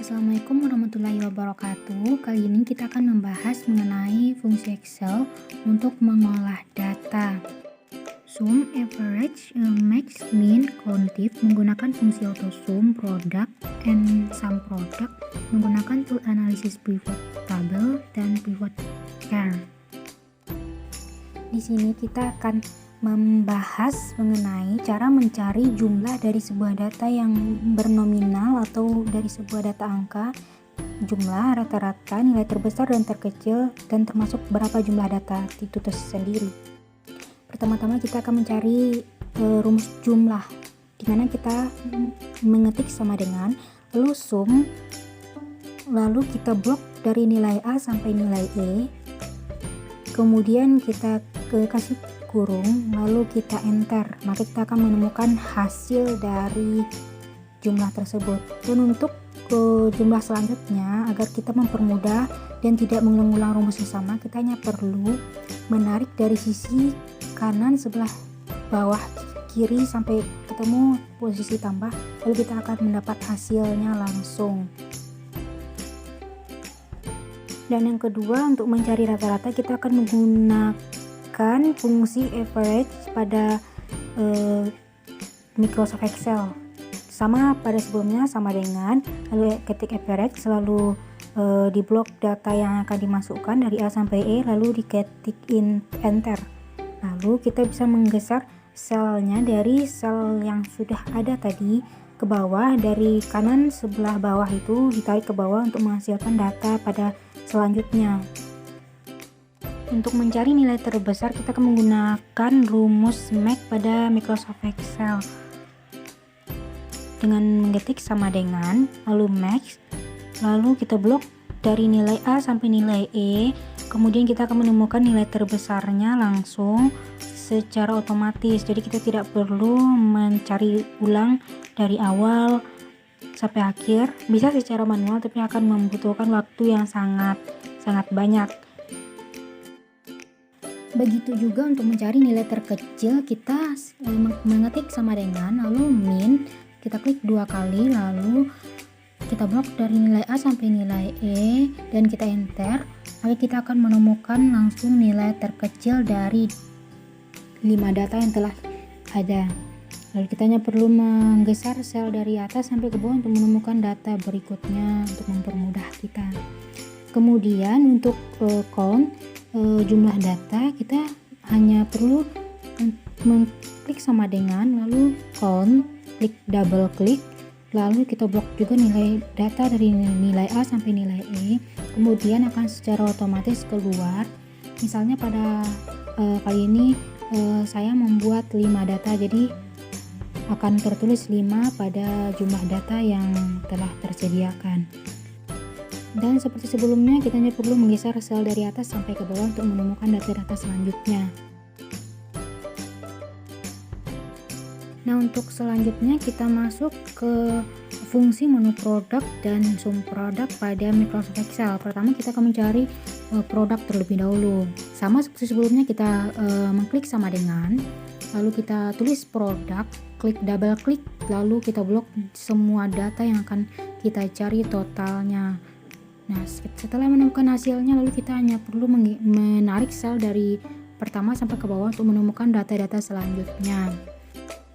Assalamualaikum warahmatullahi wabarakatuh. Kali ini kita akan membahas mengenai fungsi Excel untuk mengolah data. Sum, average, max, min, countif menggunakan fungsi AutoSum, product, and sum product menggunakan tool analisis pivot table dan pivot chart. Di sini kita akan membahas mengenai cara mencari jumlah dari sebuah data yang bernominal atau dari sebuah data angka, jumlah, rata-rata, nilai terbesar dan terkecil, dan termasuk berapa jumlah data itu tersendiri. Pertama-tama kita akan mencari rumus jumlah, di mana kita mengetik sama dengan lalu sum, lalu kita blok dari nilai A sampai nilai E, kemudian kita kasih kurung, lalu kita enter, maka kita akan menemukan hasil dari jumlah tersebut. Dan untuk jumlah selanjutnya, agar kita mempermudah dan tidak mengulang rumus yang sama, kita hanya perlu menarik dari sisi kanan sebelah bawah kiri sampai ketemu posisi tambah, lalu kita akan mendapat hasilnya langsung. Dan yang kedua, untuk mencari rata-rata kita akan menggunakan fungsi average pada Microsoft Excel. Sama pada sebelumnya, sama dengan lalu ketik average, selalu di blok data yang akan dimasukkan dari A sampai E, lalu diketik enter. Lalu kita bisa menggeser selnya dari sel yang sudah ada tadi ke bawah, dari kanan sebelah bawah itu ditarik ke bawah untuk menghasilkan data pada selanjutnya. Untuk mencari nilai terbesar, kita akan menggunakan rumus max pada Microsoft Excel dengan mengetik sama dengan lalu max, lalu kita blok dari nilai A sampai nilai E, kemudian kita akan menemukan nilai terbesarnya langsung secara otomatis. Jadi kita tidak perlu mencari ulang dari awal sampai akhir, bisa secara manual tapi akan membutuhkan waktu yang sangat banyak. Begitu juga untuk mencari nilai terkecil, kita mengetik sama dengan lalu min, kita klik 2 kali, lalu kita blok dari nilai A sampai nilai E dan kita enter, maka kita akan menemukan langsung nilai terkecil dari 5 data yang telah ada. Lalu kita hanya perlu menggeser sel dari atas sampai ke bawah untuk menemukan data berikutnya untuk mempermudah kita. Kemudian untuk count, jumlah data, kita hanya perlu mengklik sama dengan lalu count, klik double klik, lalu kita blok juga nilai data dari nilai A sampai nilai E, kemudian akan secara otomatis keluar. Misalnya pada kali ini saya membuat 5 data, jadi akan tertulis 5 pada jumlah data yang telah tersediakan. Dan seperti sebelumnya, kita hanya perlu menggeser sel dari atas sampai ke bawah untuk menemukan data-data selanjutnya. Nah, untuk selanjutnya kita masuk ke fungsi menu produk dan sum produk pada Microsoft Excel. Pertama kita akan mencari produk terlebih dahulu. Sama seperti sebelumnya, kita mengklik sama dengan, lalu kita tulis produk, klik double klik, lalu kita blok semua data yang akan kita cari totalnya. Nah, setelah menemukan hasilnya, lalu kita hanya perlu menarik sel dari pertama sampai ke bawah untuk menemukan data-data selanjutnya.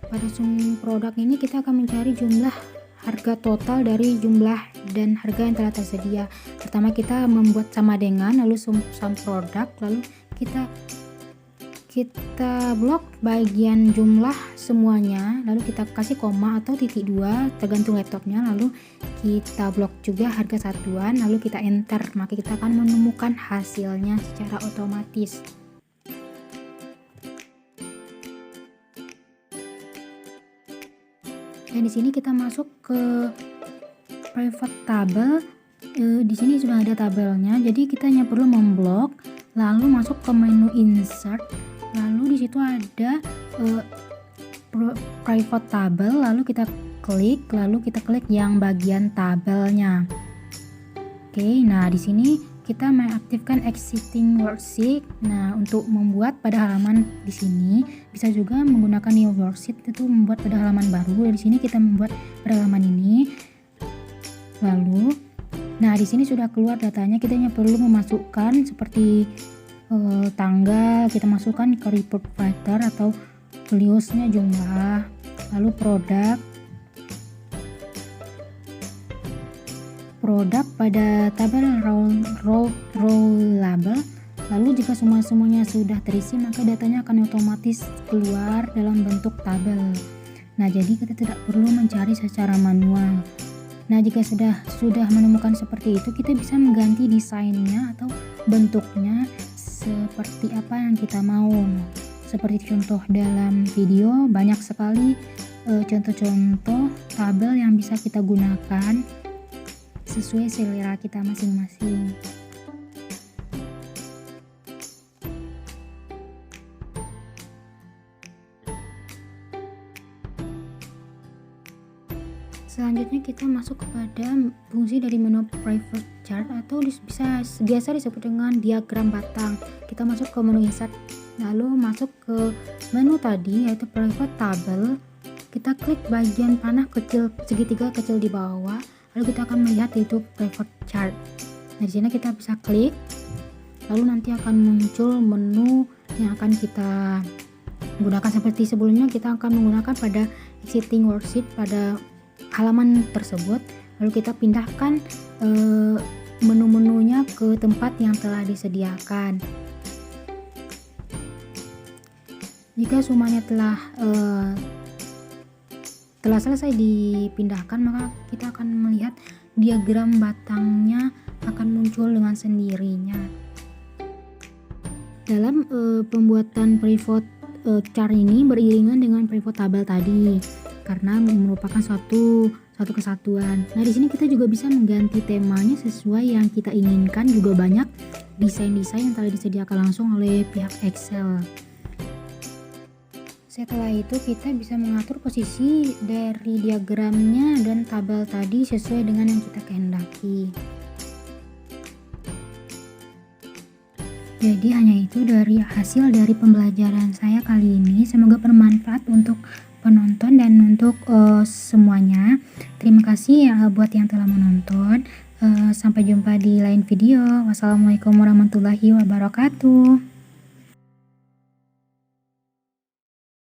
Pada sum produk ini kita akan mencari jumlah harga total dari jumlah dan harga yang telah tersedia. Pertama kita membuat sama dengan, lalu sum produk, lalu kita blok bagian jumlah semuanya, lalu kita kasih koma atau titik 2 tergantung laptopnya, lalu kita blok juga harga satuan, lalu kita enter, maka kita akan menemukan hasilnya secara otomatis. Dan di sini kita masuk ke pivot table. Di sini sudah ada tabelnya, jadi kita hanya perlu memblok, lalu masuk ke menu insert, lalu di situ ada pivot table, lalu kita klik yang bagian tabelnya. Oke, nah di sini kita mengaktifkan existing worksheet. Nah, untuk membuat pada halaman di sini bisa juga menggunakan new worksheet, itu membuat pada halaman baru. Di sini kita membuat pada halaman ini. Lalu, nah di sini sudah keluar datanya, kita hanya perlu memasukkan seperti tanggal, kita masukkan ke report writer atau values-nya jumlah, lalu produk pada tabel row label. Lalu jika semuanya sudah terisi, maka datanya akan otomatis keluar dalam bentuk tabel. Nah, jadi kita tidak perlu mencari secara manual. Nah, jika sudah menemukan seperti itu, kita bisa mengganti desainnya atau bentuknya seperti apa yang kita mau. Seperti contoh dalam video, banyak sekali contoh-contoh tabel yang bisa kita gunakan sesuai selera kita masing-masing. Selanjutnya kita masuk kepada fungsi dari menu private chart atau biasa disebut dengan diagram batang. Kita masuk ke menu insert, lalu masuk ke menu tadi yaitu private table. Kita klik bagian panah kecil segitiga kecil di bawah, lalu kita akan melihat itu private chart. Nah, di sini kita bisa klik, lalu nanti akan muncul menu yang akan kita gunakan seperti sebelumnya. Kita akan menggunakan pada existing worksheet pada halaman tersebut, lalu kita pindahkan menu-menunya ke tempat yang telah disediakan. Jika semuanya telah selesai dipindahkan, maka kita akan melihat diagram batangnya akan muncul dengan sendirinya. Dalam pembuatan pivot chart ini beriringan dengan pivot tabel tadi, karena merupakan suatu kesatuan. Nah, di sini kita juga bisa mengganti temanya sesuai yang kita inginkan. Juga banyak desain-desain yang telah disediakan langsung oleh pihak Excel. Setelah itu kita bisa mengatur posisi dari diagramnya dan tabel tadi sesuai dengan yang kita kehendaki. Jadi hanya itu dari hasil dari pembelajaran saya kali ini. Semoga bermanfaat untuk penonton dan untuk semuanya. Terima kasih ya buat yang telah menonton. Sampai jumpa di lain video. Wassalamualaikum warahmatullahi wabarakatuh.